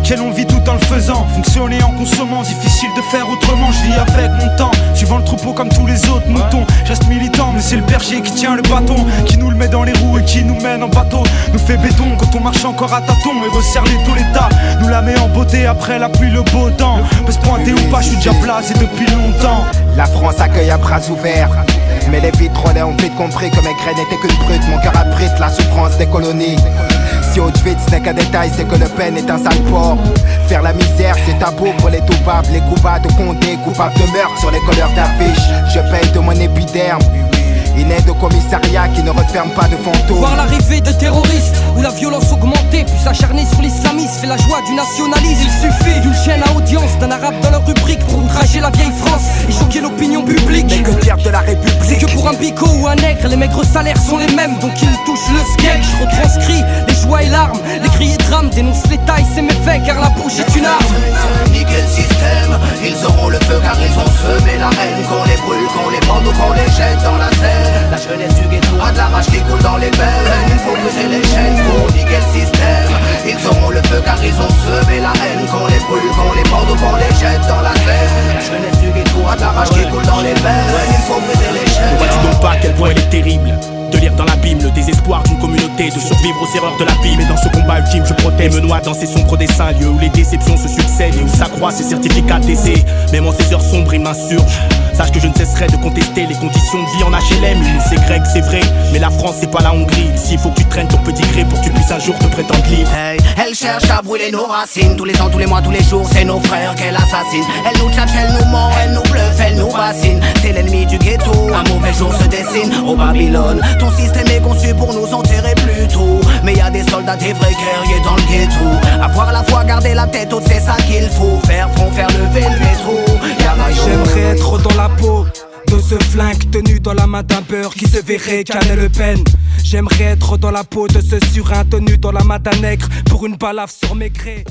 lequel on vit tout en le faisant. Fonctionner en consommant, difficile de faire autrement. Je vis avec mon temps, suivant le troupeau comme tous les autres moutons. Je reste militant, mais c'est le berger qui tient le bâton, qui nous le met dans les roues et qui nous mène en bateau. Nous fait béton quand on marche encore à tâtons et resserre les taux l'état. Nous la met en beauté après la pluie, le beau temps. Peut se pointer ou pas, je suis déjà placé depuis longtemps. La France accueille à bras ouverts, mais les vitrolets ont vite compris que mes graines n'étaient qu'une brute. Mon cœur abrite la souffrance des colonies. Si Auschwitz n'est qu'un détail, c'est que Le Pen est un sale porc. Faire la misère, c'est tabou pour les toupables. Les coupables de Condé, coupables de meurtre sur les couleurs d'affiches. Je paye de mon épiderme une aide au commissariat qui ne referme pas de fantômes. Voir l'arrivée de terroristes où la violence augmentée, puis s'acharner sur l'islamisme fait la joie du nationalisme. Il suffit d'une chaîne à audience, d'un arabe dans leur rubrique pour outrager la vieille France et choquer l'opinion publique. Mais que dire de la République? C'est que pour un bico ou un nègre, les maigres salaires sont les mêmes, donc ils touchent le sketch. Je retranscris les joies et larmes, les cris et drames, dénonce les tailles, c'est méfait car la bouche est une arme. Niquer le système, ils auront le feu car ils ont semé la haine. Qu'on les brûle, qu'on les pende ou qu'on les jette dans la Seine. La jeunesse du ghetto a de la rage qui coule dans les veines. Il faut briser les chaînes pour niquer le système. Ils auront le feu car ils ont semé la haine. Qu'on les brûle, qu'on les pende ou qu'on les jette dans la Seine. La jeunesse du ghetto a de la rage qui coule dans les veines. Il faut briser les chaînes. Ne vois-tu donc pas à quel point elle est terrible de lire dans l'abîme le désespoir d'une communauté, de survivre aux erreurs de la vie. Mais dans ce combat ultime, je protège, me noie dans ces sombres dessins, lieux où les déceptions se succèdent et où s'accroissent ces certificats d'essai. Même en ces heures sombres, il m'insurge. Sache que je ne cesserai de contester les conditions de vie en HLM. C'est grec, c'est vrai, mais la France c'est pas la Hongrie. Ici il faut que tu traînes ton petit gré pour que tu puisses un jour te prétendre libre. Hey, elle cherche à brûler nos racines. Tous les ans, tous les mois, tous les jours, c'est nos frères qu'elle assassine. Elle nous tchatche, elle nous ment, elle nous bluffe, elle nous bassine. C'est l'ennemi du ghetto, un mauvais jour se dessine au Babylone. Ton système est conçu pour nous enterrer plus tôt. Mais y a des soldats, des vrais guerriers dans le ghetto. Avoir la foi, garder la tête haute, c'est ça qu'il faut. Faire front, faire lever le métro. J'aimerais être dans la peau de ce flingue tenu dans la main d'un beurre qui se verrait canner Le Pen. J'aimerais être dans la peau de ce surin tenu dans la main d'un nègre pour une balafre sur mes grès.